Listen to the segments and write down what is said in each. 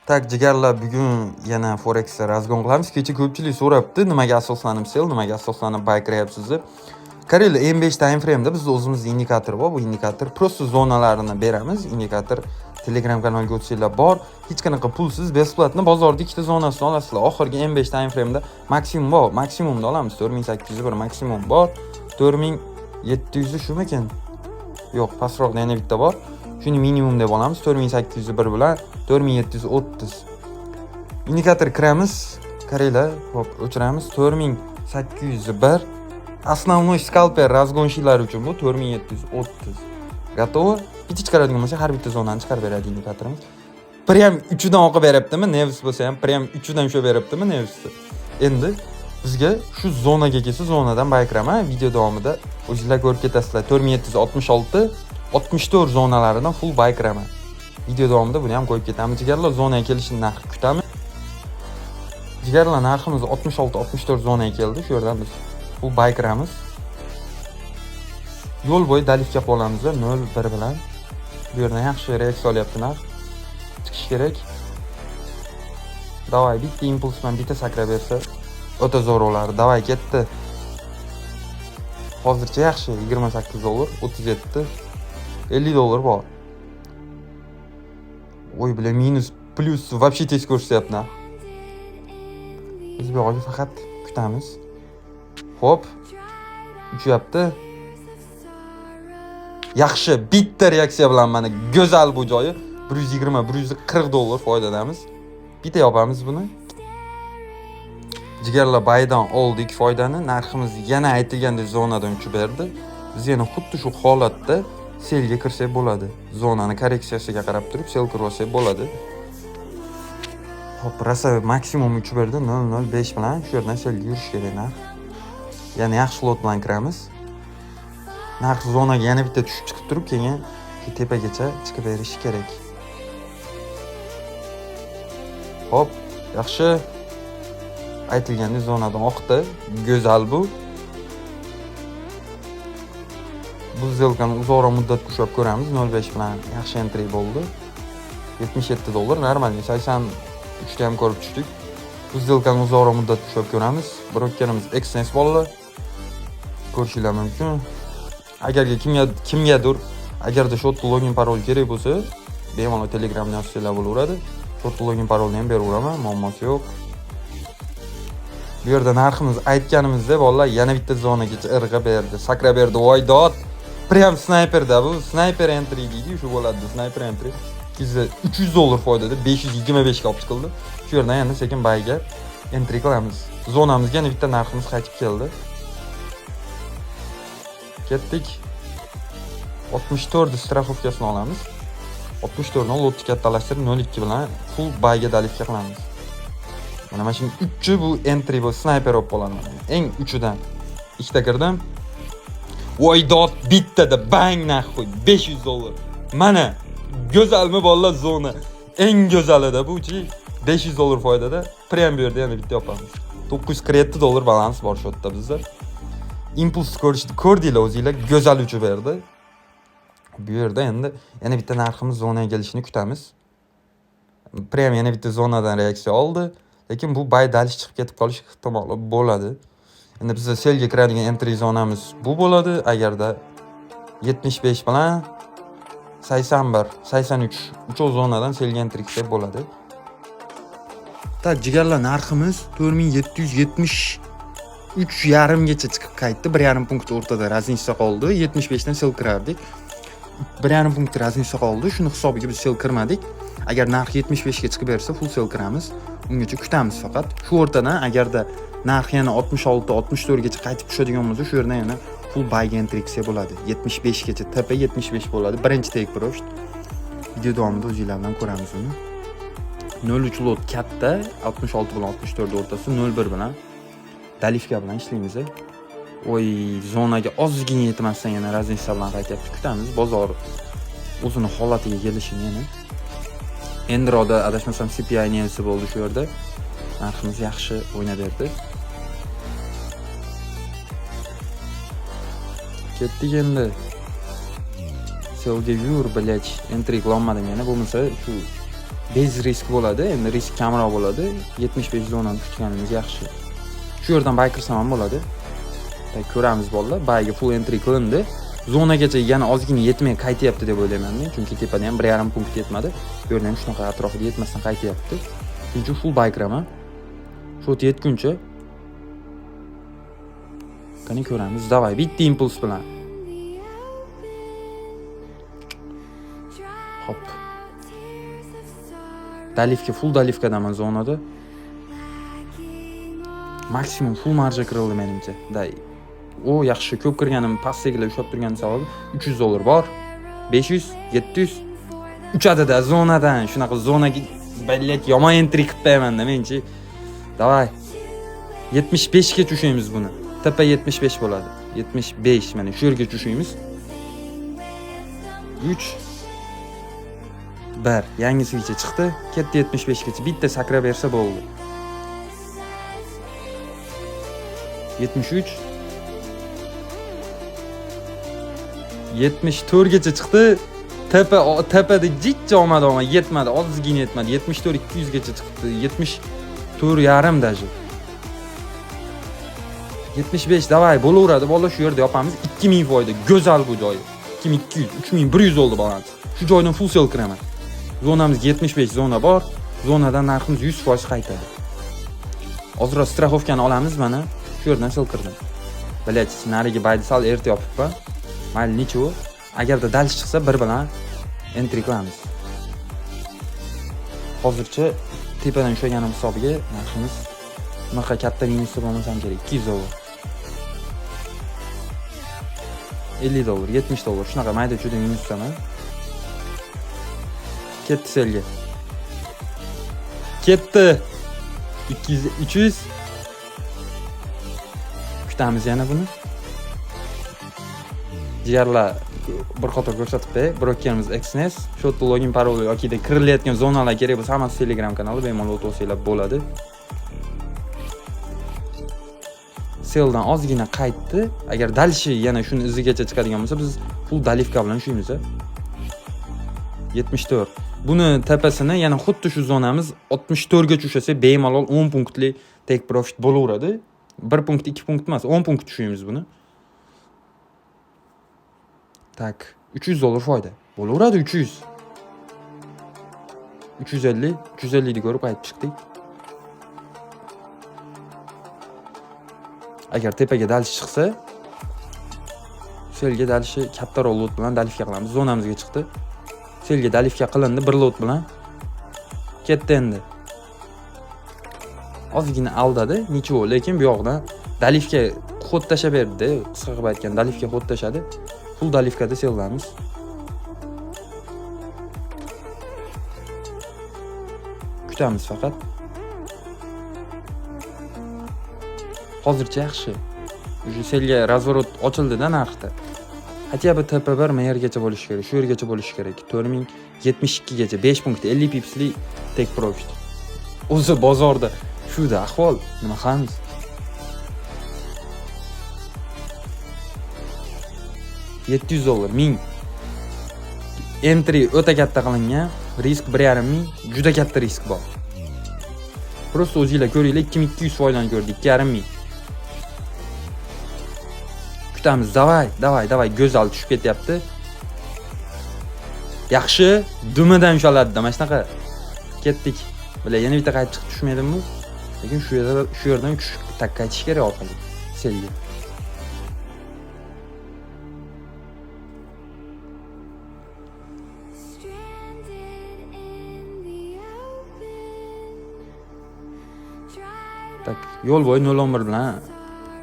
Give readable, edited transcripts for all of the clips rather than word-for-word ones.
Tak jigarlar, bugun yana Forex'da razgon qilamiz. Kecha ko'pchilik so'rabdi, nimaga asoslanib sell, nimaga asoslanib buy qilyapsiz deb. Qaranglar, M5 time frame'da bizda o'zimizning indikator bor. Bu indikator prosta zonalarini beramiz. Indikator Telegram kanaliga o'tsanglar bor. Hech qanaqa pulsiz, besplatni bozorda ikkita zonasini olasizlar. Oxirgi M5 time frame'da maksimum bor. Maksimumda olamiz. 4800 bir maksimum bor. 4700 shumikin? Yo'q, pastroqda yana bitta bor. Shuni minimum deb olamiz. 4801 bilan 4730. Indikator kiramiz. Qaranglar, hop, o'chiramiz. 4801. Основной skalper razgonshilar uchun bu 4730. Gatovo. Bitta chiqaradigan bo'lsa, har bitta zonani chiqarib beradi indikatorimiz. Prem 3dan o'qib beryaptimi? Nevis bo'lsa ham Prem 3dan ushlab beryaptimi? Nevisni. Endi bizga shu zonaga kelsa, zonadan buy qiraman. Video davomida o'zingizlar ko'rib ketasizlar. 4766 64 zonalaridan full buy qiraman. Video davomida buni ham qo'yib ketamiz. Jigarlar, zonaga kelishini narxi kutamiz. Jigarlar, narximiz 66-64 zonaga keldi. Shu yerdan biz full buy qiramiz. Yo'l bo'yi dalifga qolamiz 0.1 bilan. Bu yerdan yaxshi reaksiya olyapti narx. Chiqish kerak. Davay, bitta impuls bilan bitta sakrab bersa o'ta zo'r bo'lardi. Davay, ketdi. Hozircha yaxshi, $28, 37, $50 bor. Oy, bilan minus plus вообще tez ko'rsatyapti narx. Biz bu yoqqa faqat kutamiz. Xo'p, uchyapti. Yaxshi, bitta reaksiya bilan mana go'zal bu joyi. $120-140 foydadamiz. Bitta yopamiz buni. Jigarlar, baydan oldik foydani. Narximiz yana aytilgandek zonadan uchib berdi. Biz yana xuddi shu holatda selga kirsak bo'ladi. Zonani korreksiyasiga qarab turib sel kirib olsak bo'ladi. Hop, rosa maksimum uchib berdi 0.05 bilan. Shu yerdan selga yurish kerak narx. Yana yaxshi lot bilan kiramiz. Narx zonaga yana bitta tushib chiqib turib, keyin tepagacha chiqib berishi kerak. Hop, yaxshi. Aytilgandek zonadan oqdi. Go'zal bu. Bu zelkani uzoqroq muddat ushlab ko'ramiz. 0.5 bilan yaxshi entry bo'ldi. $77 normal, 83 da ham ko'rib tushdik. Bu zelkani uzoqroq muddat ushlab ko'ramiz. Brokerimiz Exness bolalar. Ko'rishinglar mumkin. Agarga kimgadir agarda short login parol kerak bo'lsa, bemalol Telegramdan yozsanglar bo'laveradi. Short login parolni ham beraveraman, muammosi yo'q. Bu yerda narximiz aytganimizda bolalar yana bitta zonagacha irg'a berdi, sakra berdi. Voy dod. Prem sniperda bu, sniper entry deydi, shu bo'ladi, sniper entry. $300 foydada 525 ga olib chiqildi. Shu yerdan yana sekin buyga entry qilamiz. Zonamizga yana bitta narximiz qaytib keldi. Ketdik. 64 strafovkasini olamiz. 64 ni lotni kattalashtirib 0.2 bilan full buyga dalifga qilamiz. Mana shu 3 bu entry bu sniper olib bo'ladi. Eng 3dan ikkita kirdim. Voy dod, bittada bang naxoy $500. Mana go'zalmi bolalar zona? Eng go'zalida bu-chi $500 foydada. Prem bu yerda yana bitta yopamiz. $947 balans bor shu yerda bizda. Impuls ko'rdinglar o'zingizlar, go'zal uchib berdi. Bu yerda endi yana bitta narximiz zonaga kelishini kutamiz. Prem yana bitta zonadan reaksiya oldi, lekin bu buy dalish chiqib ketib qolish ehtimoli bo'ladi. Endi bizda selga kiradigan entry zonamiz bu bo'ladi. Agarda 75 bilan 81, 83 uchoq zonadan selga entry qilsak bo'ladi. Tak, jigarlar, narximiz 4773,5 gacha chiqib qaytdi. 1,5 punkt o'rtada raznica qoldi. 75 dan sel kirardik. 1,5 punkt raznica qoldi. Shuni hisobiga biz sel kirmadik. Agar narx 75 ga chiqib bersa, full sel kiramiz. Ungacha kutamiz faqat. Shu o'rtadan agarda narx yana 66-64 gacha qaytib tushadigan bo'lsa, shu yerdan yana full buy ga entry qilsa bo'ladi. 75 gacha, tepa 75 bo'ladi. Birinchi take profit. Video davomida o'zingizlar bilan ko'ramiz uni. 0.3 lot katta, 66 bilan 64 o'rtasi, 0.1 bilan dalifka bilan ishlaymiz. Oy, zonaga ozgina yetmasdan yana raznica bilan qaytyapti. Kutamiz bozor o'zini holatiga kelishini yana. Endiroda adashmasam CPI nevisi bo'ldi shu yerda. Narximiz yaxshi o'ynab berdi. Ketdik endi. Selga yur, bilach. Entry qilolmadim yana. Bo'lmasa shu bez risk bo'ladi. Endi risk kamroq bo'ladi. 75 zonani tutganimiz yaxshi. Shu yerdan buy kirsam ham bo'ladi. Ko'ramiz bolalar. Buyga full entry qilindi. Zonagacha yana ozgina yetmay qaytyapti deb o'ylayman men, chunki tepada ham 1,5 punkt yetmadi. Bu yerda ham shunaqa atrofida yetmasdan qaytyapti. Shuning uchun full buy kiraman. Shu yetguncha qani ko'ramiz. Davay, bitta impuls bilan. Hop. Dalifga full dalifkadaman zonada. Maksimum full marja kirildi menimcha. O yaxshi, ko'p kirganim pastdagilar ushlab turgani sababi $300 bor. 500, 700 uchadida zonadan. Shunaqa zonaga ballat yomon entry qilib qo'yaman-da menchi. Davay. 75 ga tushaymiz buni. Tepa 75 bo'ladi. 75 mana shu yerga tushaymiz. 3 1 yangisigacha chiqdi. Ketdi 75 gacha. Bitta sakrab bersa bo'ldi. 73 74 gacha chiqdi. Tepada jitcha omadi yetmadi. Ozgina yetmadi. 74 200 gacha chiqdi. 74 yarim daji. 75 davay bo'laveradi. Bola shu yerda yopamiz. 2000 foyda. Go'zal bu joy. 2200, 3100 oldu balans. Shu joydan full sell kiraman. Zonamizga 75 zona bor. Zonadan narximiz 100% qaytadi. Hozir strafovkani olamiz mana. Shu yerdan sell kirdim. Bilachi, nariga bayda sal erta yopibman. Mayli nechu. Agarda dalish chiqsa bir bilan entry qilamiz. Hozircha tepadan ushlaganim hisobiga narximiz bunaqa katta minus bo'lmasa ham kerak. $200. $50, $70 shunaqa mayda juda minusdaman. Ketdi selga. Ketdi. 200 300. Kutamiz yana buni. Jigarlar bir qator ko'rsatibdi. Brokerimiz Xnes, shu login parol yoki de kirilayotgan zonalar kerak bo'lsa hammasi Telegram kanali bemalol to'singlar bo'ladi. Seldan ozgina qaytdi. Agar dalishi yana shuni izigacha chiqadigan bo'lsa, biz full dalifka bilan shuymiz. 74. Buni tepasini yana xuddi shu zonamiz 64 ga tushsa bemalol 10 punktli take profit bo'laveradi. 1 punkt, 2 punkt emas, 10 punkt tushuymiz buni. Tak, $300 foyda. Bo'laveradi 300. 350 ni ko'rib qaytib chiqdik. Agar tepaga dalish chiqsa, selga dalishi katta lot bilan dalifga qilamiz. Zonamizga chiqdi. Selga dalifga qilindi bir lot bilan. Ketdi endi. Ozgina aldadi, necha, lekin bu yoqdan dalifga xod tashlab berdi. Qisqa qilib aytgan, dalifga xod tashladi. Full dalifkada sellamiz. Kutamiz faqat. Hozircha yaxshi. Shu selga razvorot ochildi-da narxda. Hatya bu tepa bir mayergacha bo'lishi kerak. Shu yergacha bo'lishi kerak. 4072 gacha 5 punkt 50 pipsli take profit. O'zi bozorda shuda ahvol, nima qilamiz? $700, 1000. Entry o'ta katta qilingan, risk 1,5 ming, juda katta risk bor. Prosta o'zingizlar ko'ringlar, 2200 foydani ko'rdik, 2,5 ming. Kutamiz, davay, go'zal tushib ketyapti. Yaxshi, dumidan ushaladi, mana shunaqa. Ketdik. Bular yana bitta qaytib chiqib tushmaydimi? Lekin shu yerdan takka aytish kerak orqali. Selga. Tak, yo'l bo'yi 011 bilan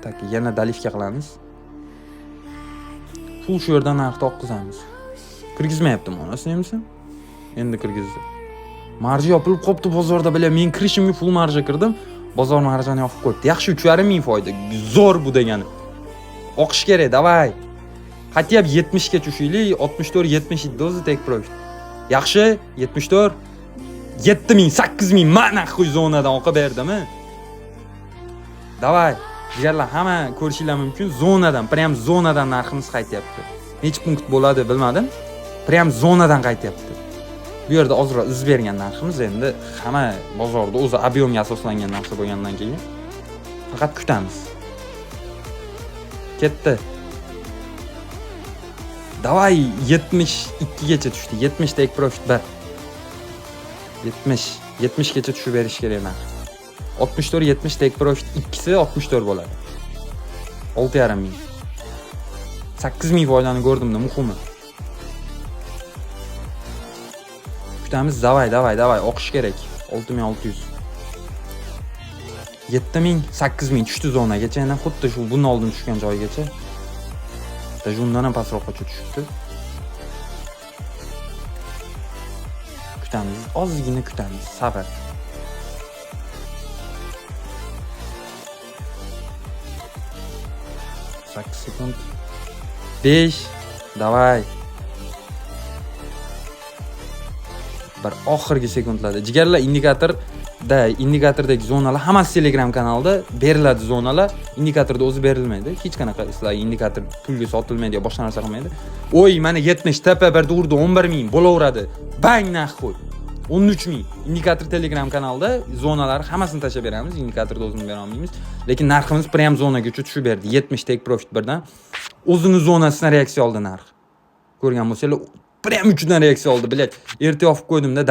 tak yana dalifga qilamiz. Full shu yerdan narxni oqqizamiz. Kirgizmayaptimi onasini hamsa? Endi kirgizdi. Marja yopilib qopti bozorda, bilan men kirishimga full marja kirdim. Bozor marjani yopib qo'yibdi. Yaxshi 3,5 ming foyda. Zo'r bu degani. Oqish kerak, davay. Hatyab 70 ga tushaylik, 64 77 o'zi take profit. Yaxshi, 74 7000, 8000 mana qo'y zonadan oqib berdimi? Davay. Jigarlar hamma ko'rishinglar mumkin. Zonadan, prям zonadan narximiz qaytyapti. Nech punkt bo'ladi bilmadim. Prям zonadan qaytyapti. Bu Bu yerda ozroq iz bergan narximiz endi hamma bozorda o'zi obyomga asoslangan narsa bo'lgandan keyin faqat kutamiz. Ketdi. Davay 72 gacha tushdi. 70 take profit bar. 70 gacha tushib berish kerak narx. 64 70 take profit ikkisi 64 bo'ladi. 6,5 ming. 8 ming foydani ko'rdimda muhimi. Kutamiz, davay o'qish kerak. 6600. 7000, 8000 tushdi zonagacha, yana xuddi shu bundan oldin tushgan joygacha. Даже undan ham pastroqqa tushibdi. Kutamiz, ozgina kutamiz, sabr. Sakkiz sekund. 5, davay. Bir oxirgi sekundlarda. Jigarlar indikatordagi zonalar hammasi Telegram kanalida beriladi zonalar. Indikatorda o'zi berilmaydi. Hech qanaqa sizlar indikator pulga sotilmaydi yo boshqa narsa qilmaydi. Oy, mana 70 tepa birda urdi 11 ming bo'laveradi. Bang narx qo'y. 13 ming. Indikator Telegram kanalida zonalar hammasini tashlab beramiz. Indikatorda o'zini bera olmaymiz. Lekin narximiz prem zonaga tushib berdi. 70 take profit birdan. O'zini zonasidan reaksiya oldi narx. Ko'rgan bo'lsanglar, prem 3 dan reaksiya oldi, bilat. Erta yopib qo'ydimda